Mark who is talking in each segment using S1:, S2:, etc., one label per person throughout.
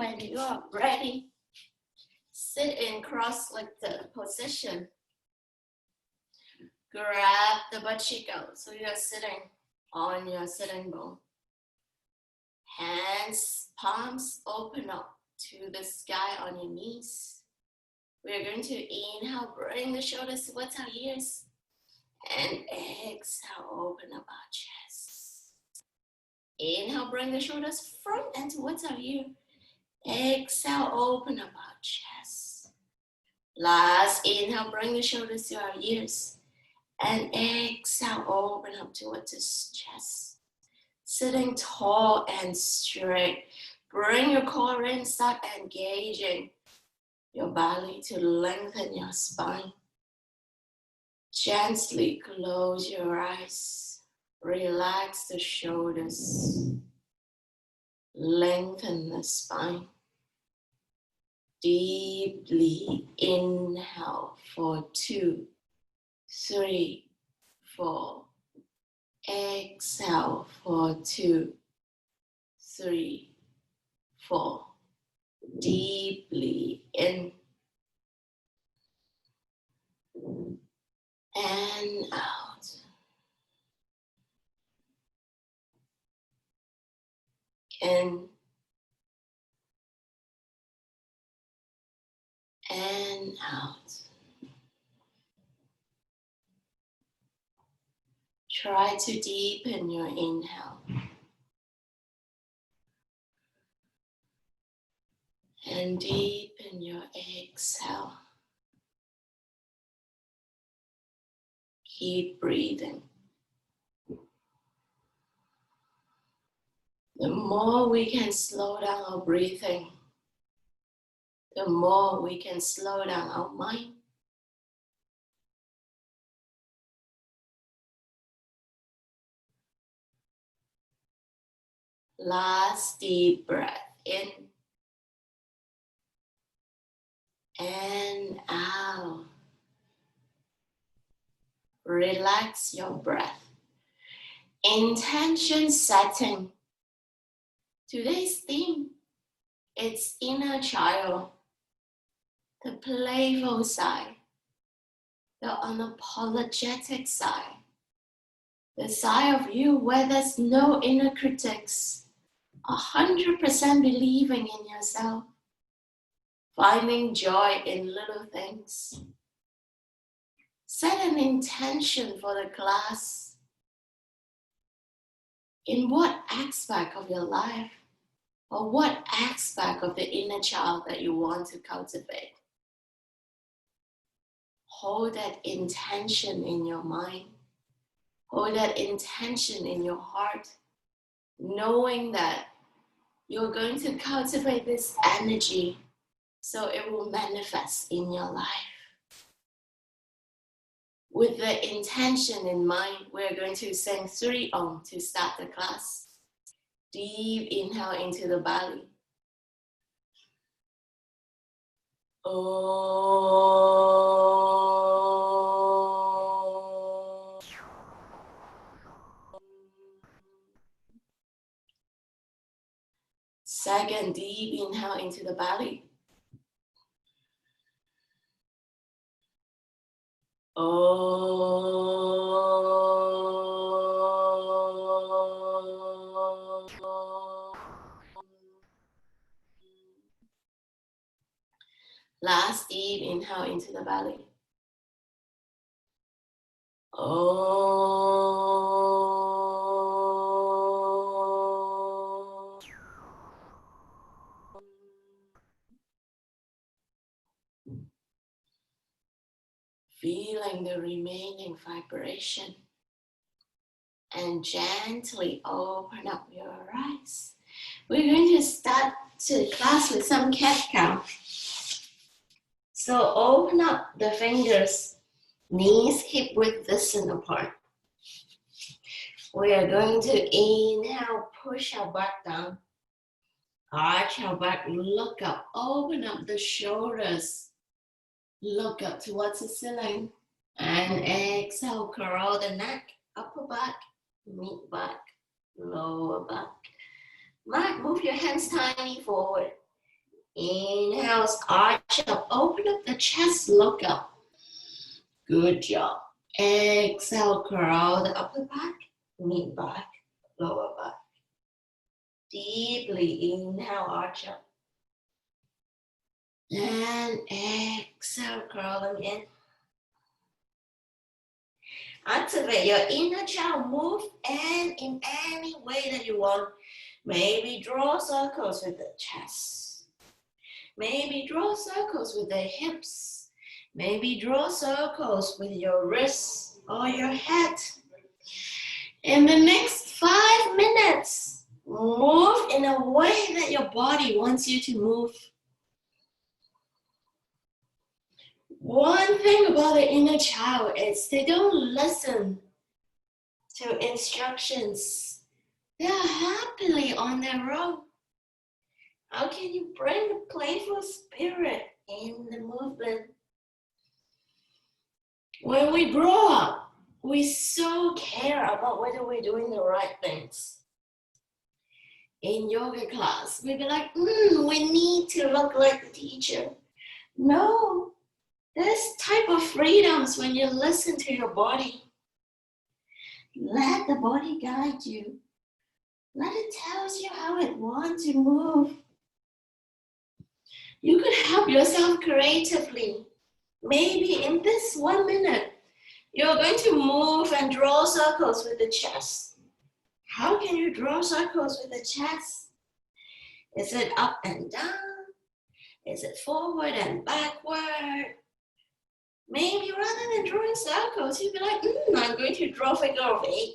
S1: when you are ready, sit in cross-legged position. Grab the butt cheek out, so you are sitting on your sitting bone. Hands, palms open up to the sky on your knees. We are going to inhale, bring the shoulders towards our ears. And exhale, open up our chest. Inhale, bring the shoulders front and towards our ear. Exhale, open up our chest. Last inhale, bring the shoulders to our ears. And exhale, open up towards the chest. Sitting tall and straight. Bring your core in, start engaging your belly to lengthen your spine. Gently close your eyes. Relax the shoulders. Lengthen the spine. Deeply inhale for 2, 3, 4. Exhale for 2, 3, 4. Deeply in and out. In and out. Try to deepen your inhale and deepen your exhale. Keep breathing. The more we can slow down our breathing, the more we can slow down our mind. Last deep breath in and out. Relax your breath. Intention setting. Today's theme, it's inner child, the playful side, the unapologetic side, the side of you where there's no inner critics, 100% believing in yourself, finding joy in little things. Set an intention for the class. In what aspect of your life or what aspect of the inner child that you want to cultivate? Hold that intention in your mind. Hold that intention in your heart, knowing that you're going to cultivate this energy so it will manifest in your life. With the intention in mind, we're going to sing 3 Om to start the class. Deep inhale into the belly. Om. Second, deep inhale into the belly. Last deep inhale into the belly. Feeling the remaining vibration and gently open up your eyes. We're going to start the class with some cat cow. So open up the fingers, knees hip width distant apart. We are going to inhale, push our back down, arch our back, look up, open up the shoulders. Look up towards the ceiling and exhale, curl the neck, upper back, mid back, lower back. Move your hands tiny forward. Inhale, arch up, open up the chest, look up. Good job. Exhale, curl the upper back, mid back, lower back. Deeply inhale, arch up. And exhale, curling in. Activate your inner child, move and in any way that you want. Maybe draw circles with the chest. Maybe draw circles with the hips. Maybe draw circles with your wrists or your head. In the next 5 minutes, move in a way that your body wants you to move. One thing about the inner child is they don't listen to instructions. They are happily on their own. How can you bring the playful spirit in the movement? When we grow up, we so care about whether we're doing the right things. In yoga class, we'd be like, we need to look like the teacher. No, there's type of freedoms when you listen to your body. Let the body guide you. Let it tell you how it wants to move. You could help yourself creatively. Maybe in this 1 minute, you're going to move and draw circles with the chest. How can you draw circles with the chest? Is it up and down? Is it forward and backward? Maybe rather than drawing circles, you'd be like, I'm going to draw a figure of 8.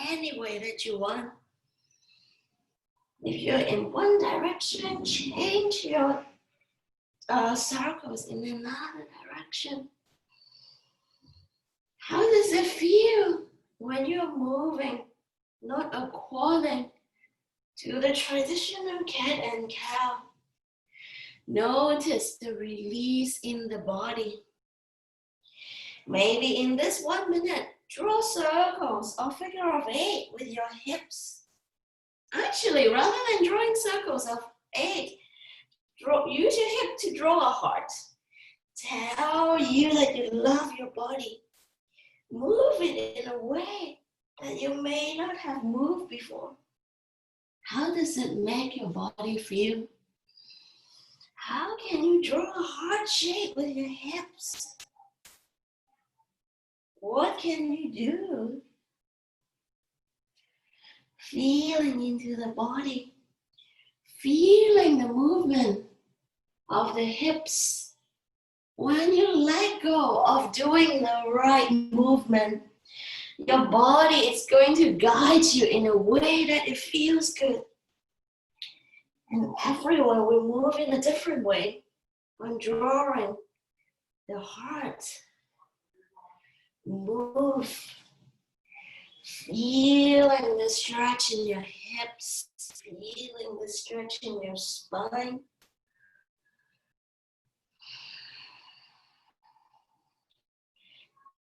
S1: Any way that you want. If you're in one direction, change your circles in another direction. How does it feel when you're moving, not according to the traditional cat and cow? Notice the release in the body. Maybe in this 1 minute, draw circles or figure of 8 with your hips. Actually, rather than drawing circles of 8, use your hip to draw a heart. Tell you that you love your body. Move it in a way that you may not have moved before. How does it make your body feel? How can you draw a heart shape with your hips? What can you do? Feeling into the body, feeling the movement of the hips. When you let go of doing the right movement, your body is going to guide you in a way that it feels good. And everyone will move in a different way when drawing the heart. Move. Feeling the stretch in your hips, feeling the stretch in your spine.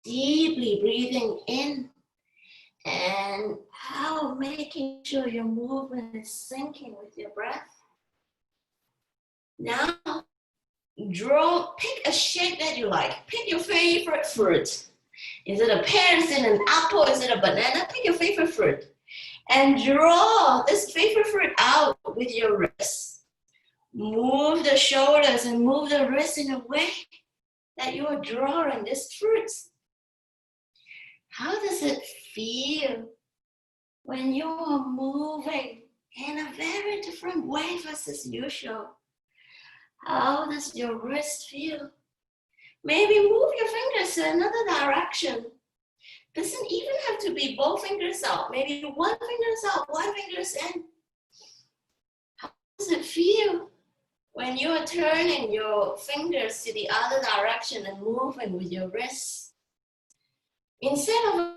S1: Deeply breathing in and out, making sure your movement is syncing with your breath. Now, pick a shape that you like. Pick your favorite fruit. Is it a pear? Is it an apple? Is it a banana? Pick your favorite fruit. And draw this favorite fruit out with your wrists. Move the shoulders and move the wrists in a way that you are drawing this fruit. How does it feel when you are moving in a very different way versus usual? How does your wrist feel? Maybe move your fingers to another direction. Doesn't even have to be both fingers out. Maybe one finger's out, one finger's in. How does it feel when you are turning your fingers to the other direction and moving with your wrists? Instead of a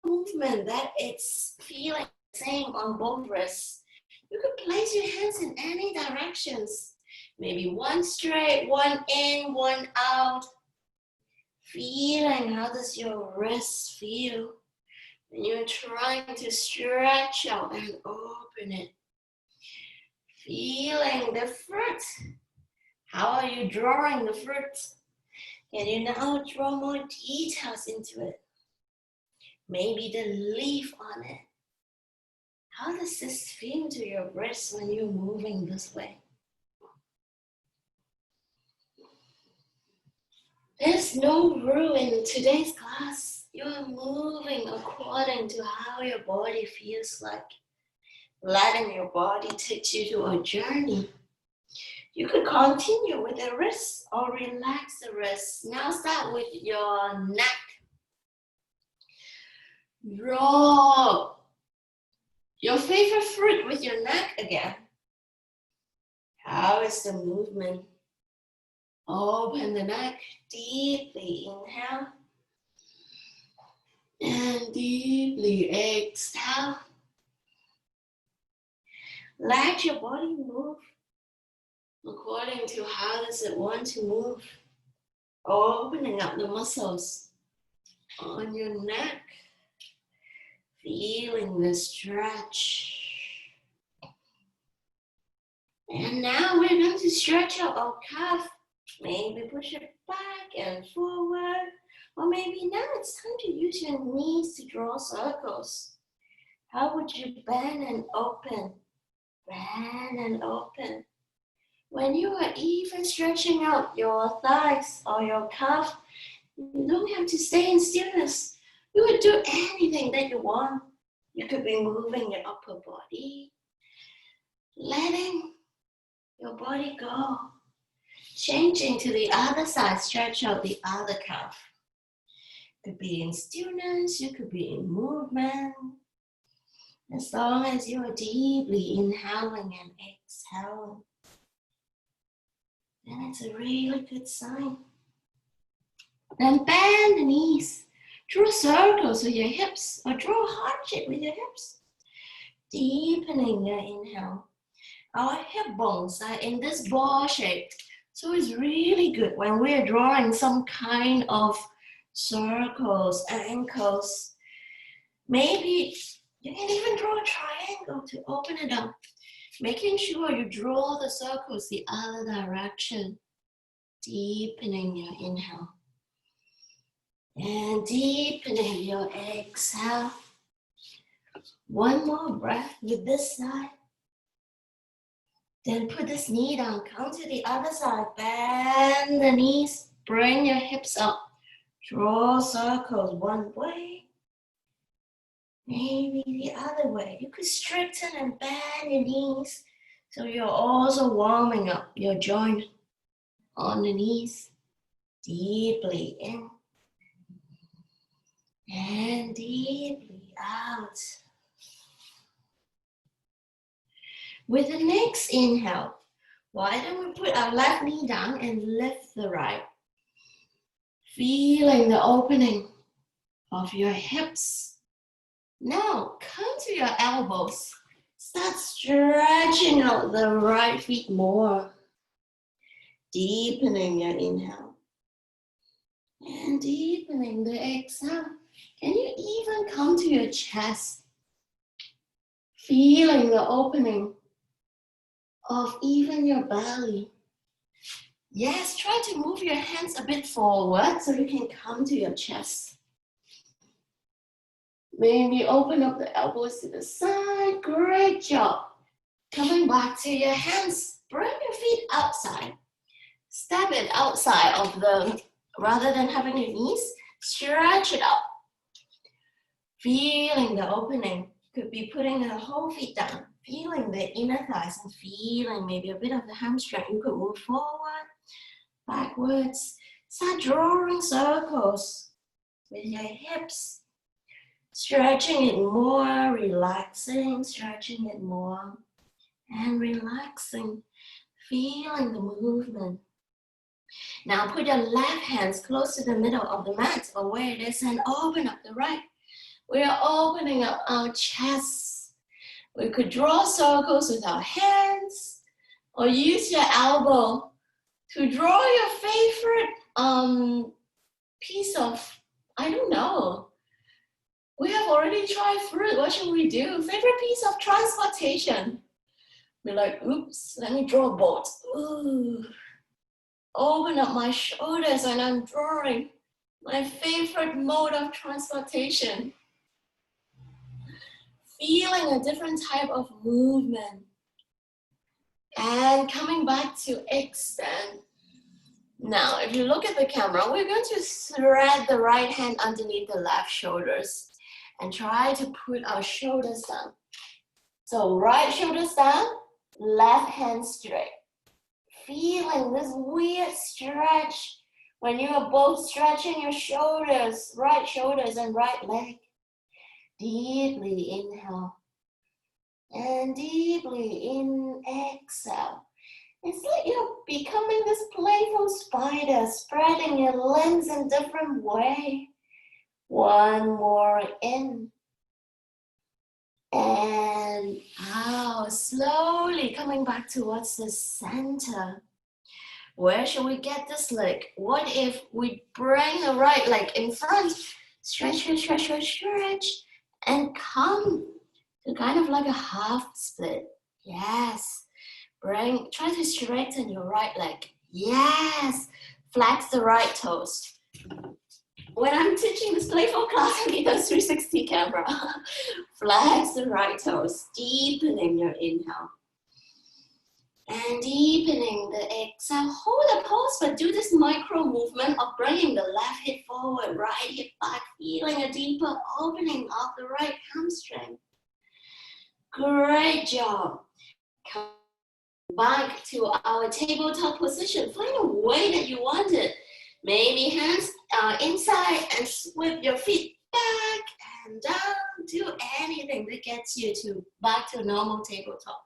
S1: movement that it's feeling the same on both wrists, you could place your hands in any directions. Maybe one straight, one in, one out. Feeling how does your wrist feel when you're trying to stretch out and open it. Feeling the fruit How are you drawing the fruit? Can you now draw more details into it? Maybe the leaf on it. How does this feel to your wrist when you're moving this way? There's no rule in today's class. You're moving according to how your body feels like. Letting your body take you to a journey. You could continue with the wrist or relax the wrist. Now start with your neck. Draw your favorite fruit with your neck again. How is the movement? Open the neck, deeply inhale. And deeply exhale. Let your body move according to how does it want to move. Opening up the muscles on your neck. Feeling the stretch. And now we're going to stretch out our calf. Maybe push it back and forward. Or maybe now it's time to use your knees to draw circles. How would you bend and open? Bend and open. When you are even stretching out your thighs or your calf, you don't have to stay in stillness. You would do anything that you want. You could be moving your upper body, letting your body go. Changing to the other side, stretch out the other calf. You could be in stillness, you could be in movement. As long as you are deeply inhaling and exhaling, then it's a really good sign. Then bend the knees. Draw circles with your hips or draw a heart shape with your hips. Deepening your inhale. Our hip bones are in this ball shape. So it's really good when we're drawing some kind of circles, ankles. Maybe you can even draw a triangle to open it up. Making sure you draw the circles the other direction. Deepening your inhale. And deepening your exhale. One more breath with this side. Then put this knee down, come to the other side, bend the knees, bring your hips up, draw circles one way, maybe the other way. You could straighten and bend your knees, so you're also warming up your joint on the knees, deeply in, and deeply out. With the next inhale, why don't we put our left knee down and lift the right? Feeling the opening of your hips. Now, come to your elbows. Start stretching out the right feet more. Deepening your inhale. And deepening the exhale. Can you even come to your chest? Feeling the opening of even your belly. Yes, try to move your hands a bit forward so you can come to your chest. Maybe open up the elbows to the side. Great job. Coming back to your hands. Bring your feet outside. Step it outside of the, rather than having your knees, stretch it out. Feeling the opening. Could be putting the whole feet down. Feeling the inner thighs and feeling maybe a bit of the hamstring. You could move forward, backwards. Start drawing circles with your hips. Stretching it more, relaxing, stretching it more, and relaxing. Feeling the movement. Now put your left hands close to the middle of the mat or where it is and open up the right. We are opening up our chest. We could draw circles with our hands or use your elbow to draw your favorite piece of, I don't know. We have already tried fruit. What should we do? Favorite piece of transportation. Be like, oops, let me draw a boat. Ooh. Open up my shoulders and I'm drawing my favorite mode of transportation. Feeling a different type of movement. And coming back to extend. Now, if you look at the camera, we're going to thread the right hand underneath the left shoulders and try to put our shoulders down. So right shoulders down, left hand straight. Feeling this weird stretch when you are both stretching your shoulders, right shoulders and right leg. Deeply inhale and deeply exhale. It's like you're becoming this playful spider, spreading your limbs in different way. One more in and out. Slowly coming back towards the center. Where should we get this leg? What if we bring the right leg in front? Stretch, stretch, stretch, stretch, stretch. And come to kind of like a half split. Yes. Try to straighten your right leg. Yes. Flex the right toes. When I'm teaching this playful class, I need a 360 camera. Flex the right toes, deepening your inhale. And deepening the exhale. Hold the pose, but do this micro movement of bringing the left hip forward, right hip back, feeling a deeper opening of the right hamstring. Great job. Come back to our tabletop position. Find a way that you want it. Maybe hands inside and sweep your feet back and down. Do anything that gets you back to a normal tabletop.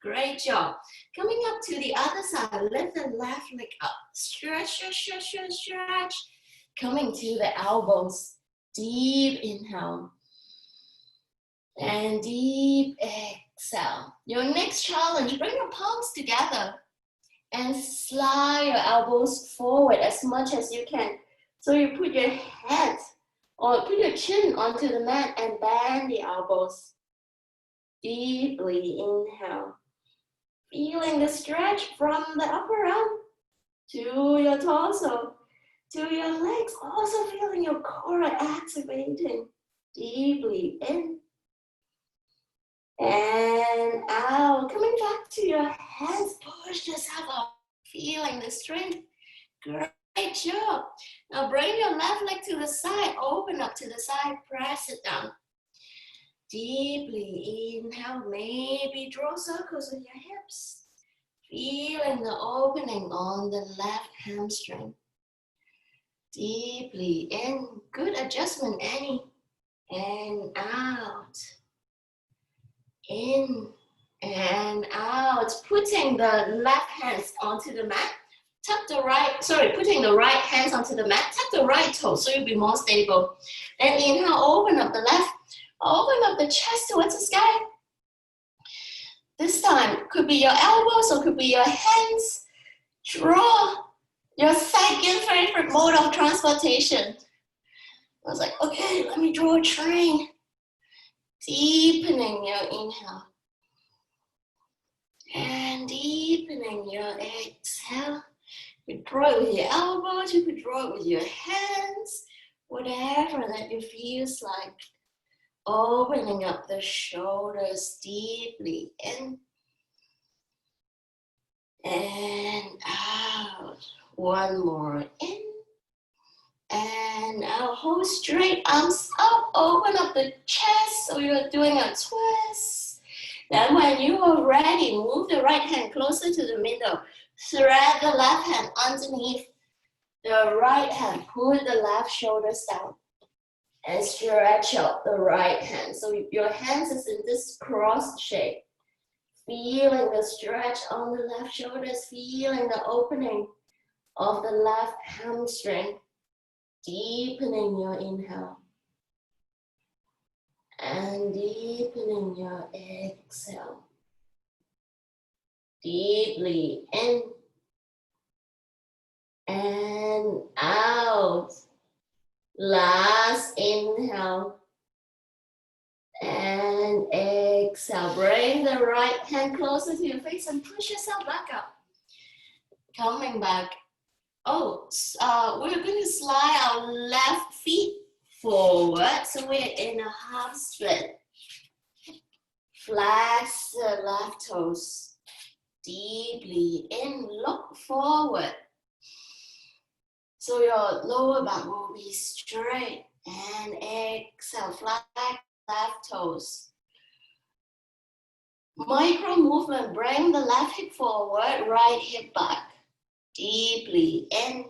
S1: Great job. Coming up to the other side, lift the left leg up. Stretch, stretch, stretch, stretch, stretch. Coming to the elbows. Deep inhale. And deep exhale. Your next challenge, bring your palms together. And slide your elbows forward as much as you can. So you put your head or put your chin onto the mat and bend the elbows. Deeply inhale. Feeling the stretch from the upper arm to your torso, to your legs. Also feeling your core activating. Deeply in and out. Coming back to your hands. Push yourself up. Feeling the strength. Great job. Now bring your left leg to the side. Open up to the side. Press it down. Deeply inhale, maybe draw circles with your hips. Feeling the opening on the left hamstring. Deeply in, good adjustment, Annie. And out. In and out. Putting the left hands onto the mat. Putting the right hands onto the mat. Tuck the right toe so you'll be more stable. Then inhale, open up the left. Open up the chest towards the sky. This time, could be your elbows or could be your hands. Draw your second favorite mode of transportation. I was like, okay, let me draw a train. Deepening your inhale. And deepening your exhale. You could draw it with your elbows, you could draw it with your hands. Whatever that you feels like. Opening up the shoulders deeply in and out. One more in and out. Hold straight arms up. Open up the chest so you're doing a twist. Then when you are ready, move the right hand closer to the middle. Thread the left hand underneath the right hand. Pull the left shoulders down. And stretch out the right hand. So your hands is in this cross shape. Feeling the stretch on the left shoulders. Feeling the opening of the left hamstring. Deepening your inhale. And deepening your exhale. Deeply in. And out. Last inhale and exhale. Exhale, bring the right hand closer to your face and push yourself back up. Coming back. We're going to slide our left feet forward. So we're in a half split. Flex the left toes. Deeply in, look forward. So your lower back will be straight. And exhale, flex left toes. Micro movement, bring the left hip forward, right hip back. Deeply in.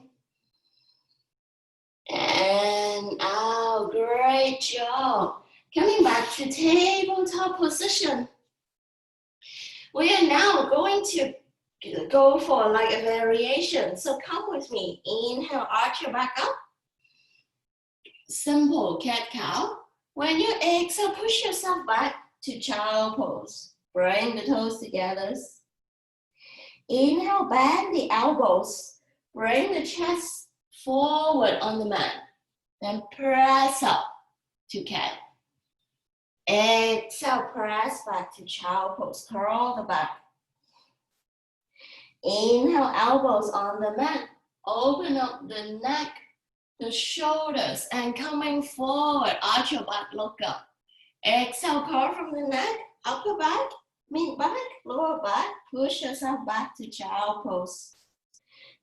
S1: And out, great job. Coming back to tabletop position. We are now going to go for like a variation. So come with me. Inhale, arch your back up. Simple cat-cow. When you exhale, push yourself back to child pose. Bring the toes together. Inhale, bend the elbows. Bring the chest forward on the mat. Then press up to cat. Exhale, press back to child pose. Curl the back. Inhale, elbows on the mat. Open up the neck, the shoulders, and coming forward. Arch your back, look up. Exhale, curl from the neck, upper back, mid back, lower back. Push yourself back to child pose.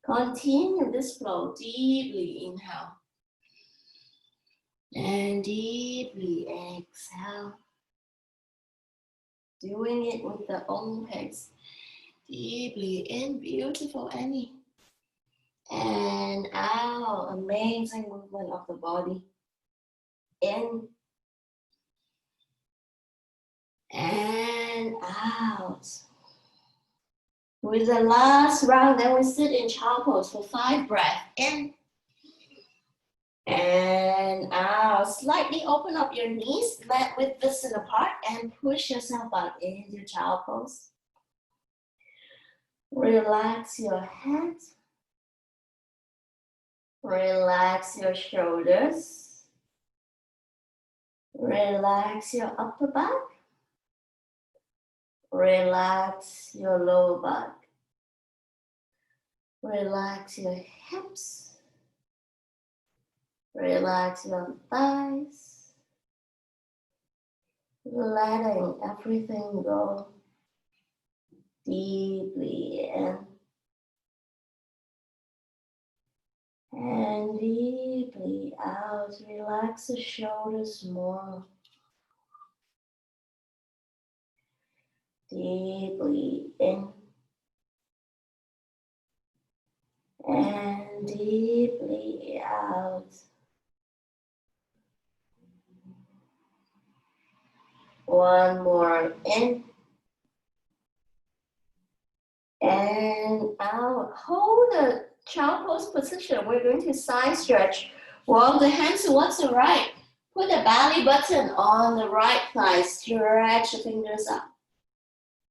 S1: Continue this flow. Deeply inhale. And deeply exhale. Doing it with the own pace. Deeply in, beautiful Annie. And out, amazing movement of the body. In. And out. With the last round, then we sit in child pose for 5 breaths. In. And out. Slightly open up your knees, let with listen apart, and push yourself back into child pose. Relax your head. Relax your shoulders. Relax your upper back. Relax your lower back. Relax your hips. Relax your thighs. Letting everything go deeply in. And deeply out. Relax the shoulders more. Deeply in. And deeply out. One more in. And out. Hold the child pose position. We're going to side stretch. Walk the hands towards the right. Put the belly button on the right thigh. Stretch the fingers up.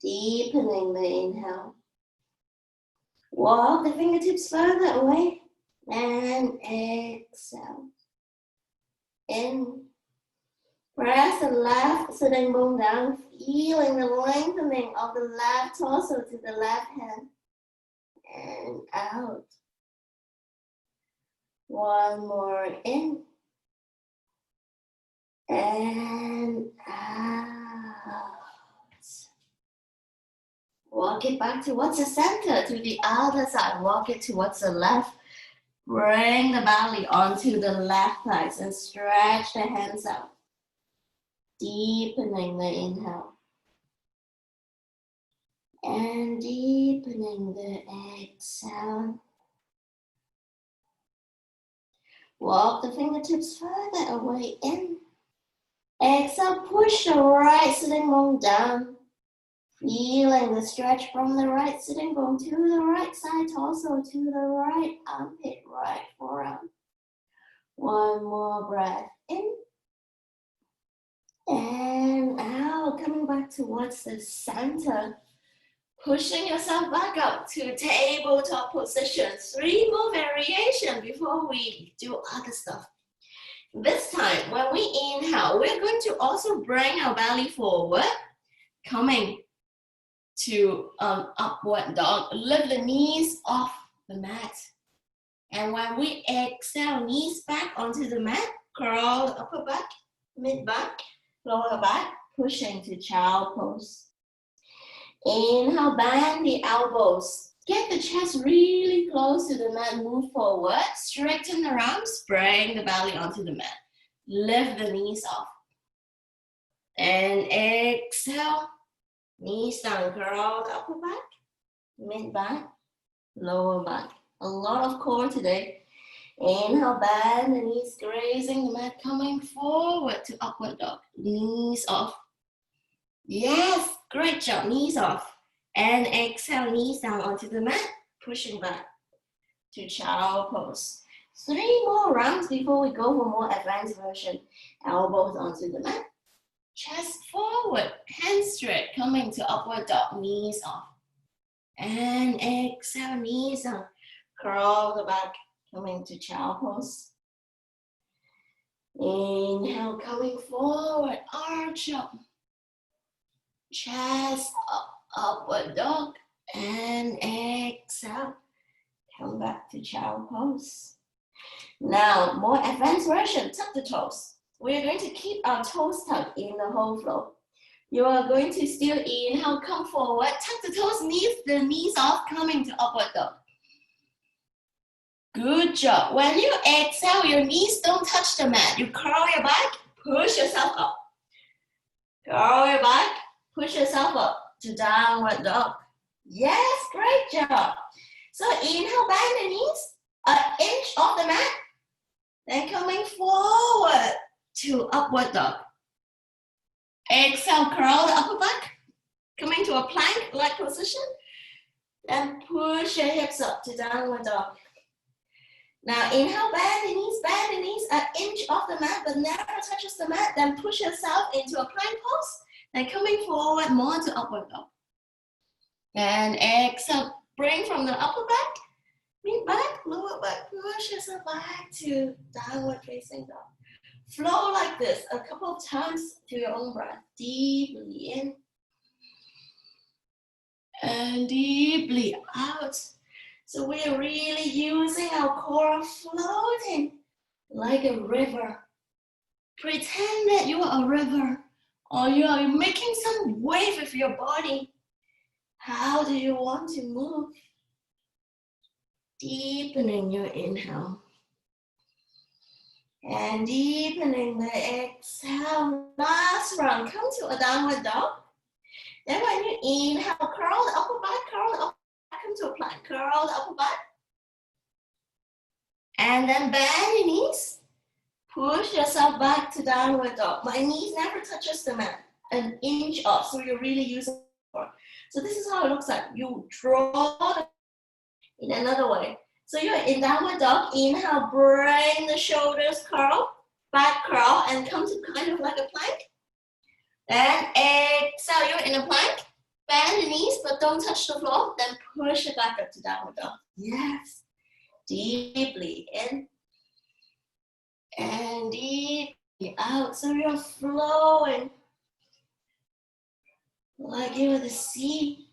S1: Deepening the inhale. Walk the fingertips further away. And exhale. In. Press the left sitting bone down. Feeling the lengthening of the left torso to the left hand. And out. One more in. And out. Walk it back towards the center, to the other side. Walk it towards the left. Bring the belly onto the left thighs and stretch the hands out. Deepening the inhale. And deepening the exhale. Walk the fingertips further away in. Exhale, push the right sitting bone down. Feeling the stretch from the right sitting bone to the right side torso, to the right armpit, right forearm. One more breath in. And out, coming back towards the center. Pushing yourself back up to tabletop position. 3 more variations before we do other stuff. This time, when we inhale, we're going to also bring our belly forward. coming to upward dog. Lift the knees off the mat. And when we exhale, knees back onto the mat, curl the upper back, mid back, lower back, pushing to child pose. Inhale, bend the elbows. Get the chest really close to the mat, move forward, straighten the arms, bring the belly onto the mat. Lift the knees off. And exhale, knees down, curl the upper back, mid back, lower back. A lot of core today. Inhale, bend the knees, grazing the mat, coming forward to upward dog. Knees off. Yes, great job, knees off. And exhale, knees down onto the mat, pushing back to child pose. 3 more rounds before we go for more advanced version. Elbows onto the mat, chest forward, hands straight, coming to upward dog, knees off. And exhale, knees down, curl the back, coming to child pose. Inhale, coming forward, arch up. Chest up, upward dog, and exhale. Come back to child pose. Now, more advanced version, tuck the toes. We are going to keep our toes tucked in the whole flow. You are going to still inhale, come forward, tuck the toes, the knees off, coming to upward dog. Good job. When you exhale, your knees don't touch the mat. You curl your back, push yourself up. Curl your back, push yourself up to downward dog. Yes, great job. So inhale, bend the knees, an inch off the mat. Then coming forward to upward dog. Exhale, curl the upper back, coming to a plank-like position. Then push your hips up to downward dog. Now inhale, bend the knees, an inch off the mat, but never touches the mat. Then push yourself into a plank pose. Then coming forward more to upward dog. And exhale, bring from the upper back, mid back, lower back, push yourself back to downward facing dog. Flow like this a couple of times to your own breath. Deeply in and deeply out. So we are really using our core, floating like a river. Pretend that you are a river, or you are making some wave with your body. How do you want to move? Deepening your inhale. And deepening the exhale. Last round, come to a downward dog. Then when you inhale, curl the upper back, come to a plank, curl the upper back. And then bend your knees. Push yourself back to downward dog. My knees never touches the mat, an inch off, so you're really using it. So this is how it looks like. You draw in another way. So you're in downward dog, inhale, bring the shoulders curl, back curl, and come to kind of like a plank. Then exhale, you're in a plank, bend the knees, but don't touch the floor, then push it back up to downward dog. Yes, deeply in, and deeply out, so you're flowing like you're the sea.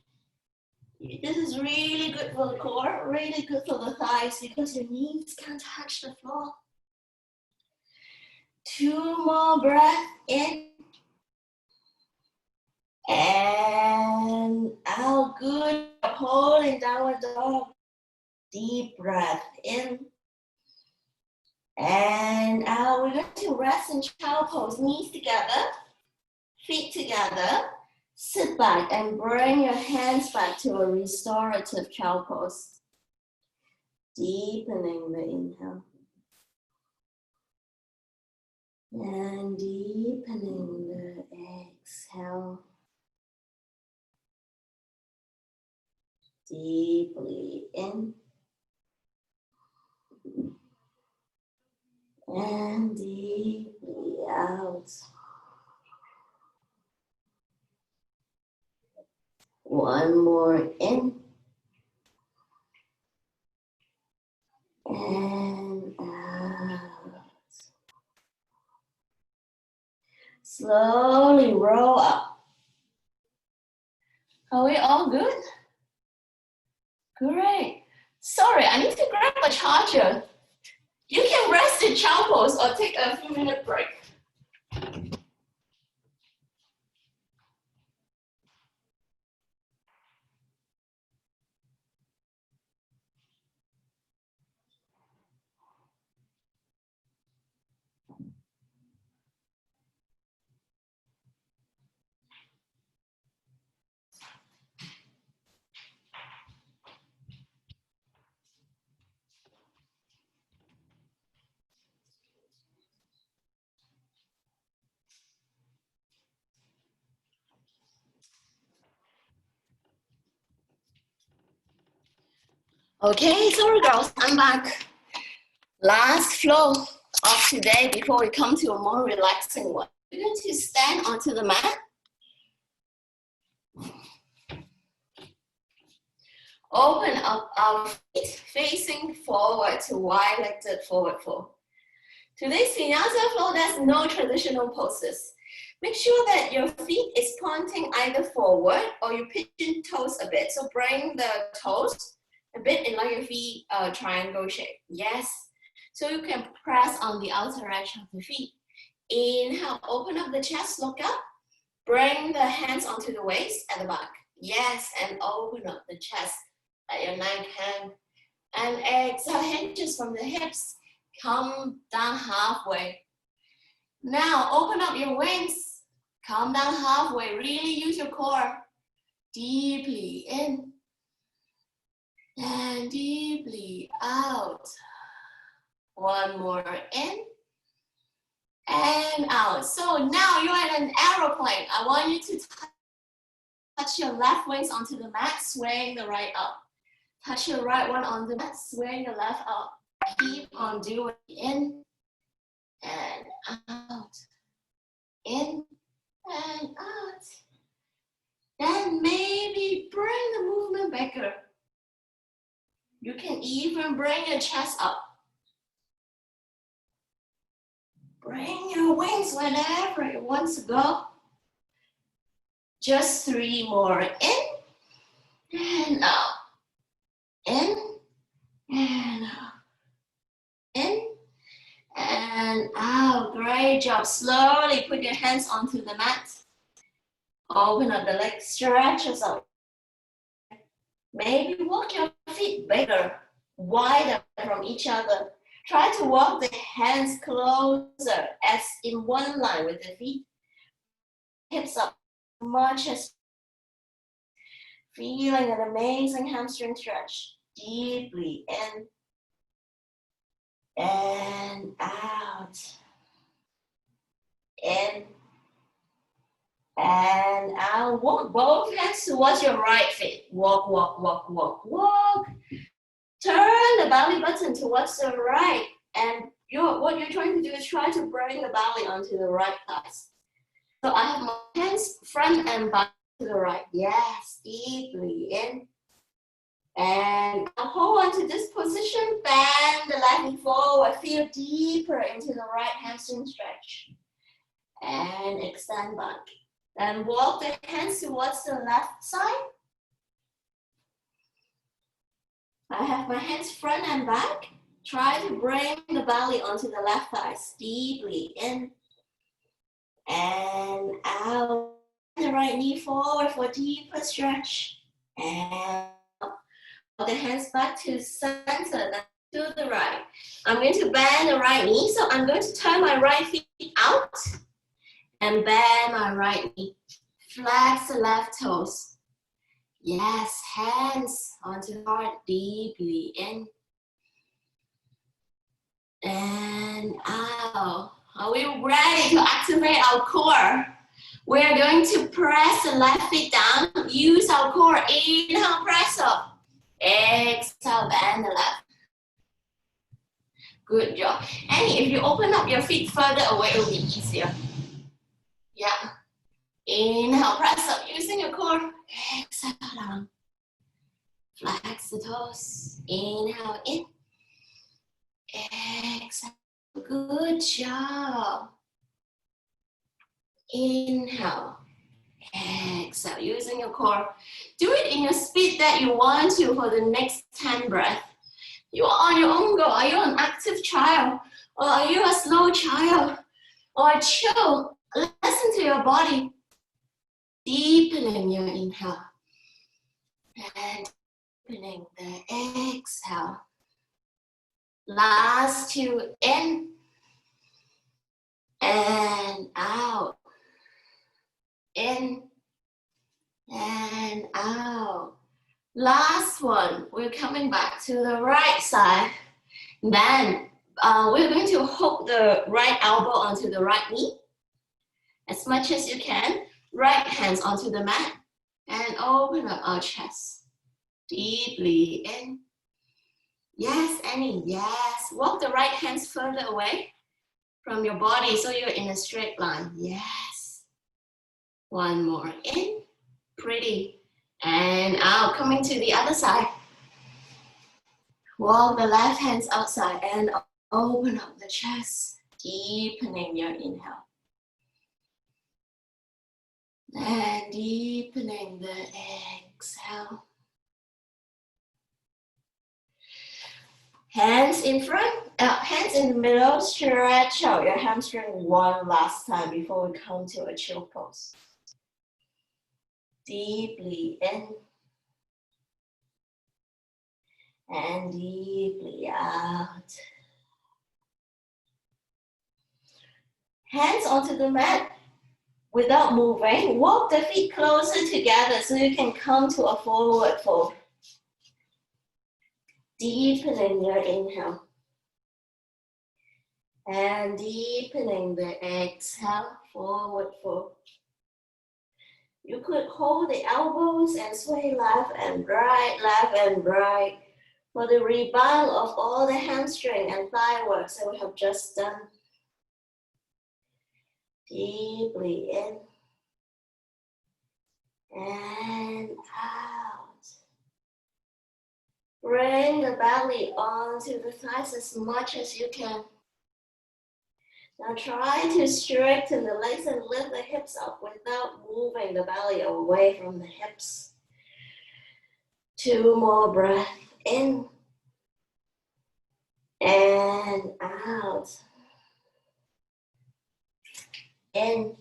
S1: This is really good for the core, really good for the thighs because your knees can't touch the floor. 2 more breaths in. And out, good. Holding downward dog. Deep breath in. And out. We're going to rest in child pose. Knees together, feet together. Sit back and bring your hands back to a restorative child pose. Deepening the inhale. And deepening the exhale. Deeply in. And deeply out. One more in. And out. Slowly roll up. Are we all good? Great. Sorry, I need to grab a charger. You can rest in child pose or take a few minute break. Okay, sorry girls, I'm back. Last flow of today before we come to a more relaxing one. We're going to stand onto the mat. Open up our feet facing forward to wide-legged forward fold. Today's Vinyasa flow, there's no traditional poses. Make sure that your feet is pointing either forward or you pigeon toes a bit. So bring the toes a bit in like your feet triangle shape. Yes. So you can press on the outer edge of the feet. Inhale, open up the chest, look up. Bring the hands onto the waist at the back. Yes, and open up the chest at your neck hang. And exhale, hinges from the hips. Come down halfway. Now open up your wings. Come down halfway. Really use your core. Deeply in. And deeply out. One more in. And out. So now you're in an aeroplane. I want you to touch your left wings onto the mat, swaying the right up. Touch your right one on the mat, swaying the left up. Keep on doing in and out. In and out. Then maybe bring the movement bigger. You can even bring your chest up. Bring your wings whenever you want to go. Just 3 more. In and out. In and out. In and out. Great job. Slowly put your hands onto the mat. Open up the legs. Stretch yourself. Maybe walk your feet bigger, wider from each other. Try to walk the hands closer as in one line with the feet. Hips up much as feeling an amazing hamstring stretch. Deeply in and out. In and out. Walk both hands towards your right feet. Walk, walk, walk, walk, walk. Turn the belly button towards the right. And what you're trying to do is try to bring the belly onto the right thighs. So I have my hands front and back to the right. Yes, deeply in. And I'll hold on to this position. Bend the left knee forward. Feel deeper into the right hamstring stretch. And extend back. Then walk the hands towards the left side. I have my hands front and back. Try to bring the belly onto the left thighs. Deeply in and out. The right knee forward for deeper stretch. And the hands back to center, then to the right. I'm going to bend the right knee, so I'm going to turn my right feet out and bend my right knee. Flex the left toes. Yes, hands onto the heart, deeply in and out. Are we ready to activate our core? We're going to press the left feet down. Use our core. Inhale, press up. Exhale, bend the left. Good job. And if you open up your feet further away, it will be easier. Yeah. Inhale, press up using your core. Exhale down. Flex the toes. Inhale in. Exhale. Good job. Inhale. Exhale, using your core. Do it in your speed that you want to for the next 10 breaths. You are on your own go. Are you an active child? Or are you a slow child? Or chill? Listen to your body. Deepening your inhale. And deepening the exhale. Last two, in and out. In and out. Last one, we're coming back to the right side. Then we're going to hook the right elbow onto the right knee as much as you can. Right hands onto the mat and open up our chest. Deeply in. Yes, Annie, yes. Walk the right hands further away from your body so you're in a straight line. Yes. One more in. Pretty. And out, coming to the other side. Walk the left hands outside and open up the chest, deepening your inhale. And deepening the exhale. Hands in front, hands in the middle, stretch out your hamstring one last time before we come to a chill pose. Deeply in and deeply out. Hands onto the mat without moving. Walk the feet closer together so you can come to a forward fold. Deepening your inhale. And deepening the exhale, forward fold. You could hold the elbows and sway left and right for the rebound of all the hamstring and thigh work that we have just done. Deeply in and out. Bring the belly onto the thighs as much as you can. Now try to straighten the legs and lift the hips up without moving the belly away from the hips. Two more breaths in and out. In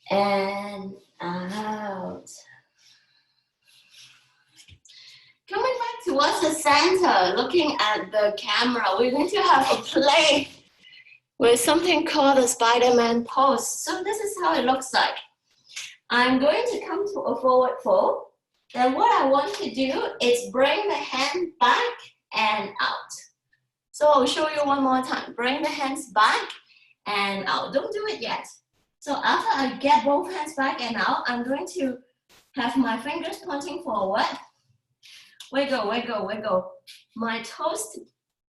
S1: and out. Coming back towards the center, looking at the camera, we're going to have a play with something called the Spider-Man pose. So this is how it looks like. I'm going to come to a forward fold. Then what I want to do is bring the hand back and out. So I'll show you one more time. Bring the hands back and out. Don't do it yet. So after I get both hands back and out, I'm going to have my fingers pointing forward. Wiggle, wiggle, wiggle. My toes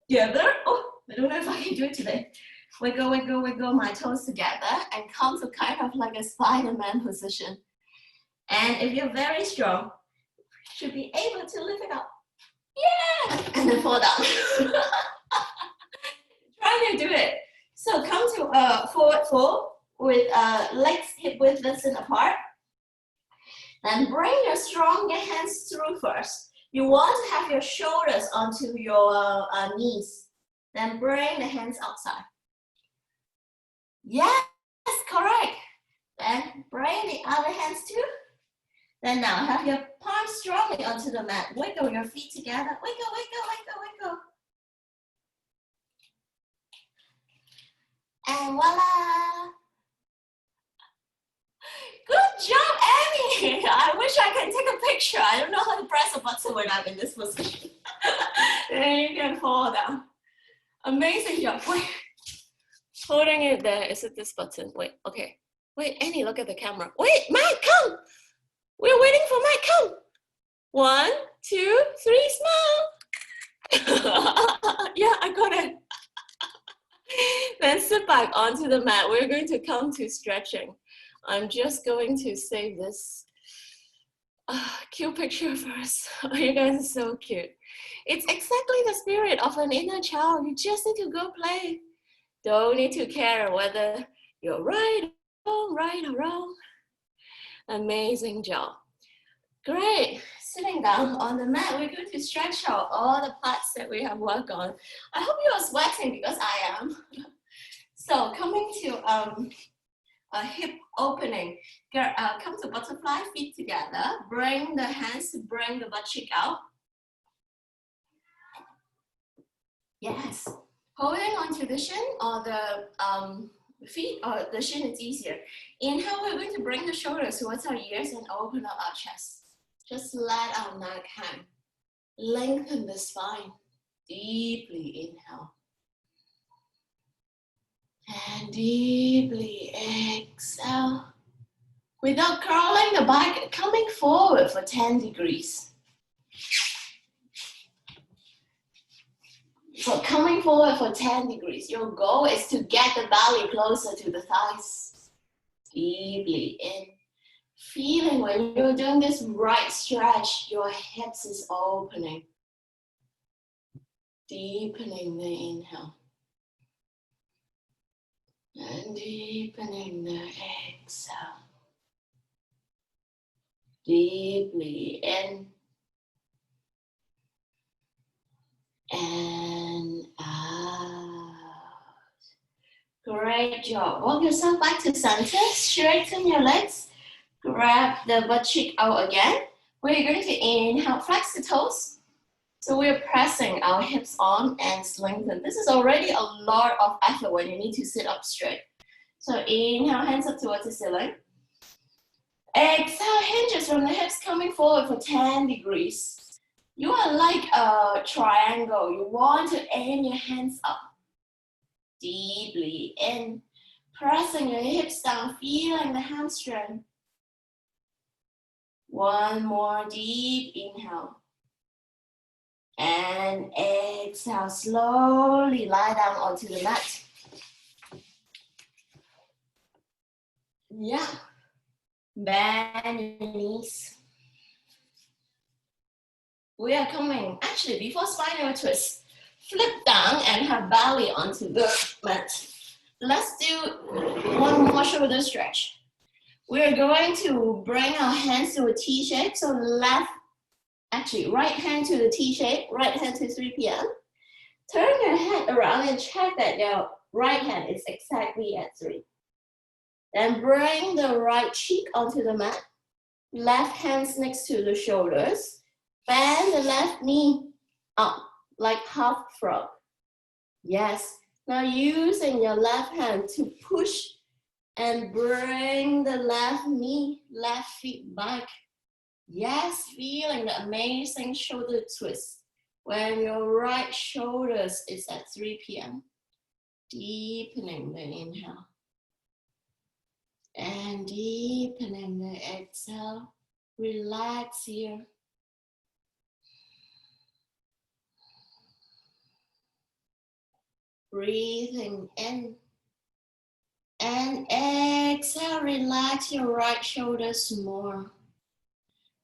S1: together. Oh, I don't know if I can do it today. Wiggle, wiggle, wiggle my toes together and come to kind of like a Spider-Man position. And if you're very strong, you should be able to lift it up. Yeah! And then fall down. Try to do it. So come to a forward fold with legs hip width distance apart. Then bring your stronger hands through first. You want to have your shoulders onto your knees. Then bring the hands outside. Yes, correct. Then bring the other hands too. Then now have your palms strongly onto the mat. Wiggle your feet together. Wiggle, wiggle, wiggle, wiggle. And voila. Good job, Annie. I wish I can take a picture. I don't know how to press a button when I'm in this position. Then you can fall down. Amazing job. Wait. Holding it there. Is it this button? Wait, okay. Wait, Annie, look at the camera. Wait, Mike, come. We're waiting for Mike, come. 1, 2, 3, smile. Yeah, I got it. Then sit back onto the mat. We're going to come to stretching. I'm just going to save this cute picture first. You guys are so cute. It's exactly the spirit of an inner child. You just need to go play. Don't need to care whether you're right right or wrong. Amazing job. Great. Sitting down on the mat, we're going to stretch out all the parts that we have worked on. I hope you are sweating because I am. So coming to a hip opening. Come to butterfly, feet together. Bring the hands to bring the butt cheek out. Yes. Holding onto the shin or the feet, or the shin is easier. Inhale, we're going to bring the shoulders towards our ears and open up our chest. Just let our neck hang. Lengthen the spine. Deeply inhale. And deeply exhale. Without curling the back, coming forward for 10 degrees. So coming forward for 10 degrees. Your goal is to get the belly closer to the thighs. Deeply in. Feeling when you're doing this right stretch, your hips is opening. Deepening the inhale. And deepening the exhale. Deeply in. And out. Great job. Walk yourself back to center. Straighten your legs. Grab the butt cheek out again. We're going to inhale, flex the toes. So we're pressing our hips on and lengthen. This is already a lot of effort when you need to sit up straight. So inhale, hands up towards the ceiling. Exhale, hinges from the hips coming forward for 10 degrees. You are like a triangle. You want to aim your hands up. Deeply in. Pressing your hips down, feeling the hamstring. One more deep inhale. And exhale, slowly lie down onto the mat. Yeah. Bend your knees. We are coming, actually before spinal twist, flip down and have belly onto the mat. Let's do one more shoulder stretch. We're going to bring our hands to a T shape. So right hand to the T shape, right hand to 3 p.m. Turn your head around and check that your right hand is exactly at 3. Then bring the right cheek onto the mat. Left hands next to the shoulders. Bend the left knee up like half frog. Yes. Now using your left hand to push and bring the left knee, left feet back. Yes, feeling the amazing shoulder twist when your right shoulders is at 3 p.m. Deepening the inhale. And deepening the exhale. Relax here. Breathing in. And exhale, relax your right shoulders more.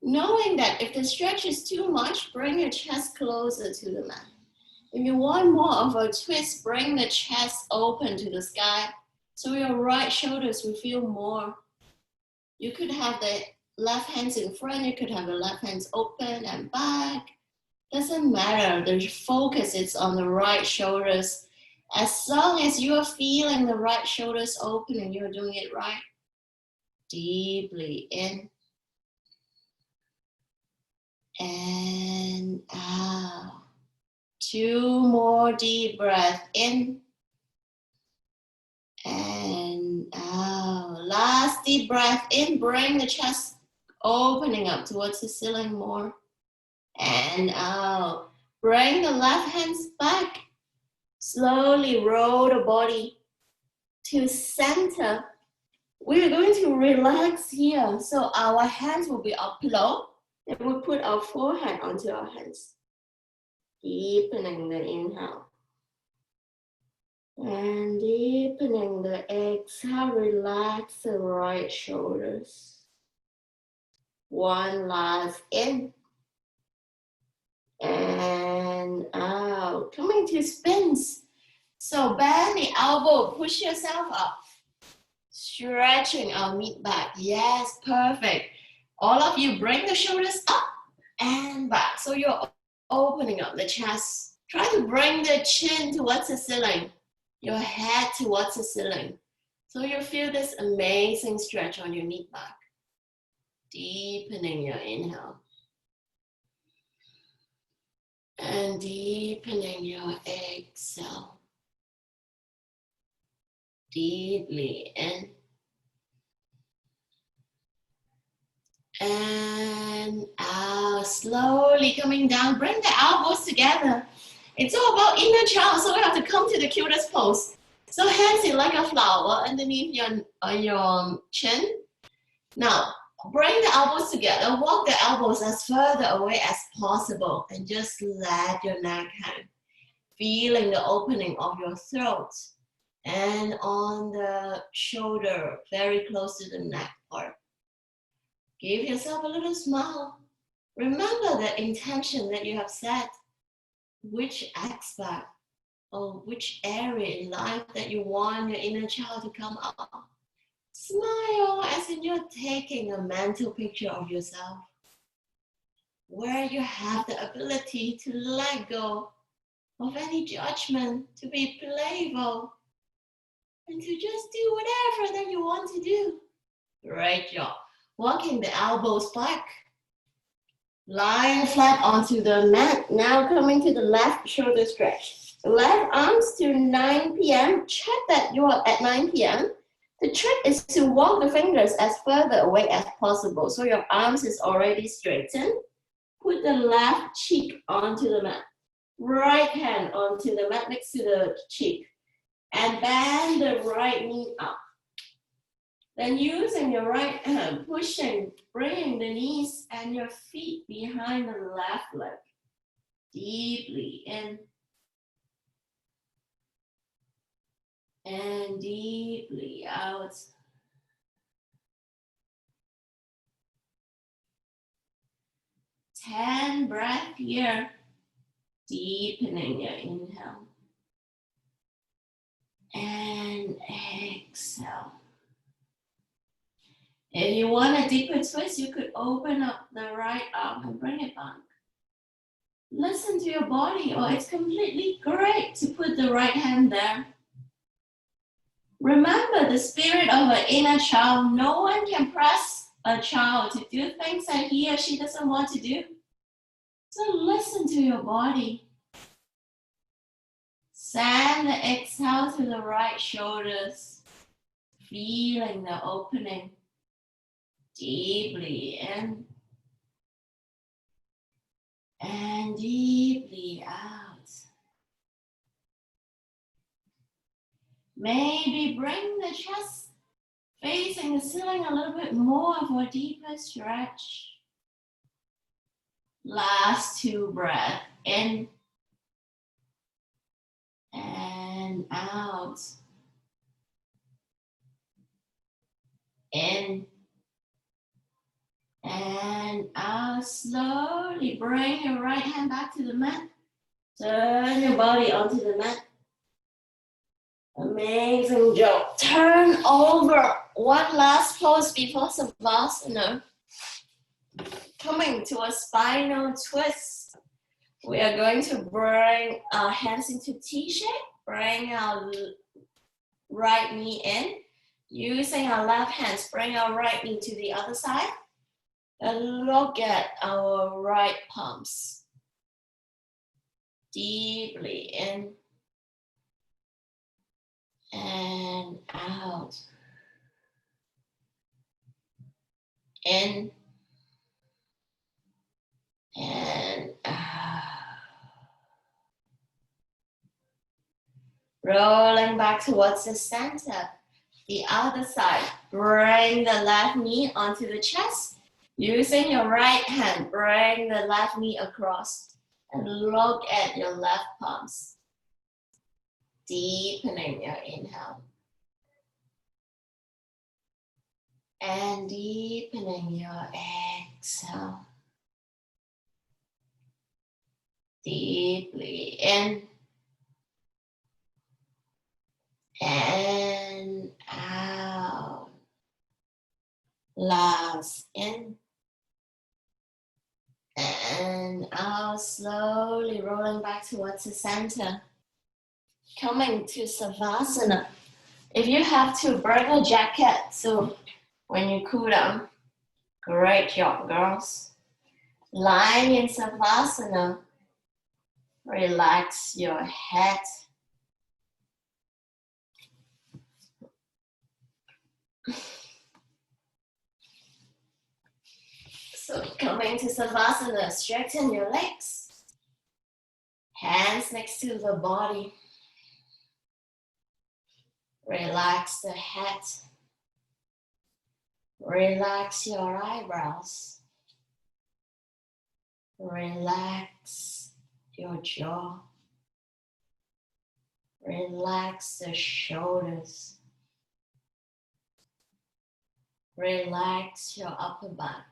S1: Knowing that if the stretch is too much, bring your chest closer to the mat. If you want more of a twist, bring the chest open to the sky so your right shoulders will feel more. You could have the left hands in front, you could have the left hands open and back. Doesn't matter, the focus is on the right shoulders. As long as you are feeling the right shoulders open and you're doing it right. Deeply in. And out. 2 more deep breaths in. And out. Last deep breath in. Bring the chest opening up towards the ceiling more. And out. Bring the left hands back. Slowly roll the body to center. We're going to relax here. So our hands will be up low. And we'll put our forehead onto our hands. Deepening the inhale. And deepening the exhale. Relax the right shoulders. One last in. And out. Coming to spins. So bend the elbow, push yourself up. Stretching our mid back. Yes, perfect. All of you bring the shoulders up and back. So you're opening up the chest. Try to bring the chin towards the ceiling, your head towards the ceiling. So you feel this amazing stretch on your mid back. Deepening your inhale. And deepening your exhale. Deeply in. And out. Slowly coming down. Bring the elbows together. It's all about inner child, so we have to come to the cutest pose. So hands in like a flower underneath your chin. Now, bring the elbows together. Walk the elbows as further away as possible. And just let your neck hang. Feeling the opening of your throat. And on the shoulder, very close to the neck part. Give yourself a little smile. Remember the intention that you have set. Which aspect or which area in life that you want your inner child to come up. Smile as in you're taking a mental picture of yourself where you have the ability to let go of any judgment, to be playful, and to just do whatever that you want to do. Great job. Walking the elbows back. Lying flat onto the mat. Now coming to the left shoulder stretch. Left arms to 9 p.m. Check that you are at 9 p.m. The trick is to walk the fingers as further away as possible. So your arms is already straightened. Put the left cheek onto the mat. Right hand onto the mat next to the cheek. And bend the right knee up. Then using your right hand, pushing, bringing the knees and your feet behind the left leg. Deeply in. And deeply out. Ten breaths here. Deepening your inhale. And exhale. If you want a deeper twist, you could open up the right arm and bring it back. Listen to your body, or it's completely great to put the right hand there. Remember the spirit of an inner child. No one can press a child to do things that he or she doesn't want to do. So listen to your body. Send the exhale to the right shoulders. Feeling the opening. Deeply in. And deeply out. Maybe bring the chest facing the ceiling a little bit more for a deeper stretch. Last 2 breaths. In. And out. In. And out. Slowly bring your right hand back to the mat. Turn your body onto the mat. Amazing job. Turn over. One last pose before Savasana. Coming to a spinal twist. We are going to bring our hands into T-shape. Bring our right knee in. Using our left hands, bring our right knee to the other side. And look at our right palms. Deeply in. And out. In. And out. Rolling back towards the center. The other side. Bring the left knee onto the chest. Using your right hand, bring the left knee across. And look at your left palms. Deepening your inhale. And deepening your exhale. Deeply in. And out. eyebrows in and out, slowly rolling back towards the center. Coming to Savasana. If you have to, bring a jacket so when you cool down. Great job, girls. Lying in Savasana, relax your head. So coming to Savasana, straighten your legs. Hands next to the body. Relax the head. Relax your eyebrows. Relax your jaw. Relax the shoulders. Relax your upper back.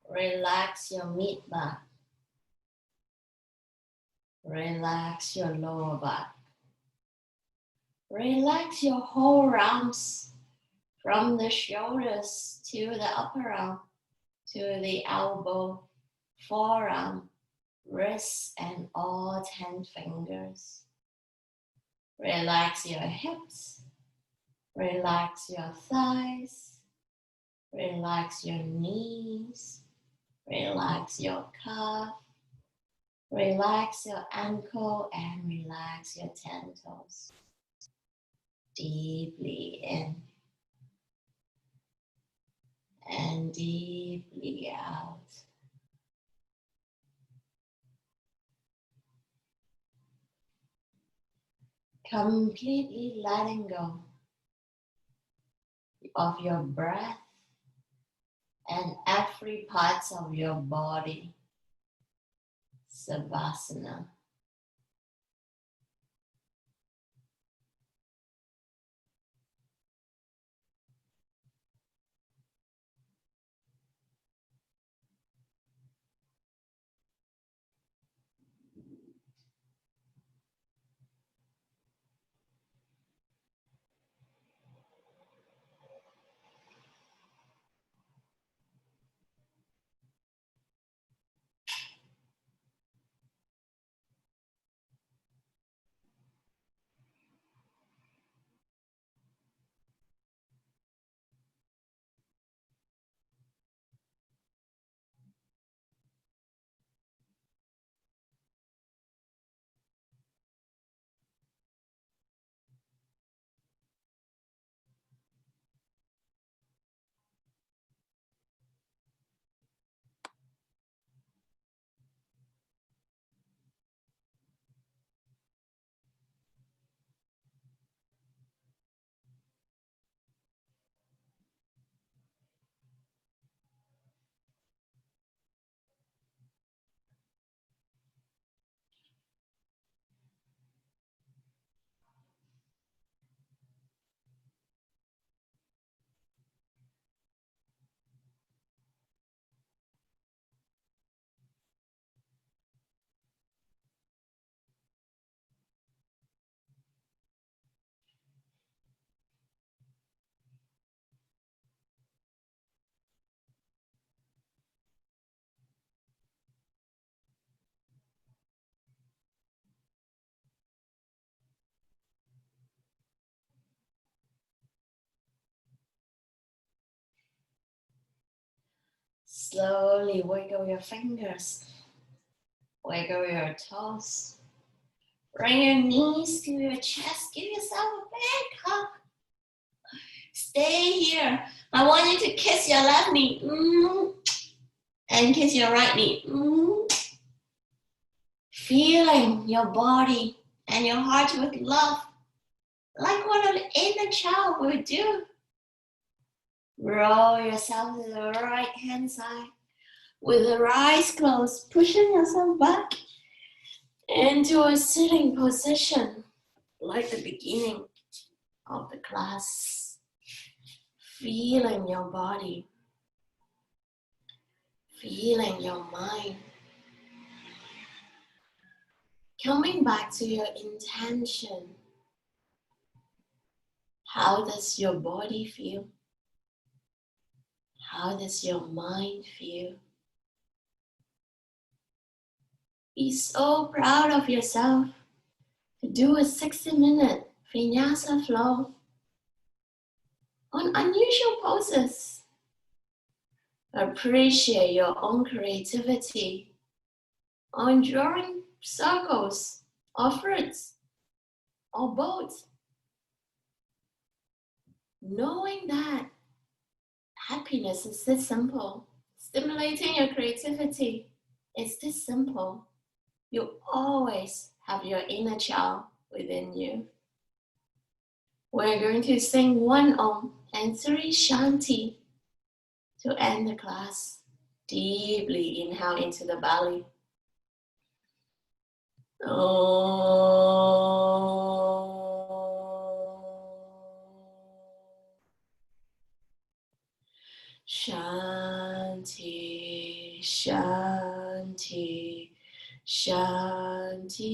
S1: Relax your mid back. Relax your lower back. Relax your whole arms from the shoulders to the upper arm, to the elbow, forearm, wrists, and all 10 fingers. Relax your hips. Relax your thighs. Relax your knees. Relax your calf. Relax your ankle and relax your 10 toes. Deeply in and deeply out. Completely letting go of your breath and every part of your body. Savasana. Slowly wiggle your fingers. Wiggle your toes. Bring your knees to your chest. Give yourself a big hug. Stay here. I want you to kiss your left knee. And kiss your right knee. Feeling your body and your heart with love. Like what an inner child would do. Roll yourself to the right hand side. With your eyes closed, pushing yourself back into a sitting position. Like the beginning of the class. Feeling your body. Feeling your mind. Coming back to your intention. How does your body feel? How does your mind feel? Be so proud of yourself to do a 60-minute Vinyasa flow on unusual poses. Appreciate your own creativity on drawing circles or fruits or boats. Knowing that happiness is this simple, stimulating your creativity is this simple. You always have your inner child within you. We're going to sing 1 Om and 3 Shanti to end the class. Deeply inhale into the belly. Shanti, Shanti, Shanti.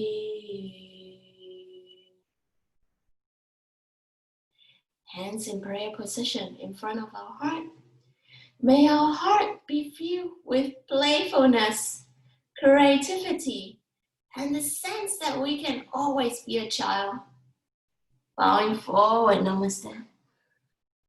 S1: Hands in prayer position in front of our heart. May our heart be filled with playfulness, creativity, and the sense that we can always be a child. Bowing forward, namaste.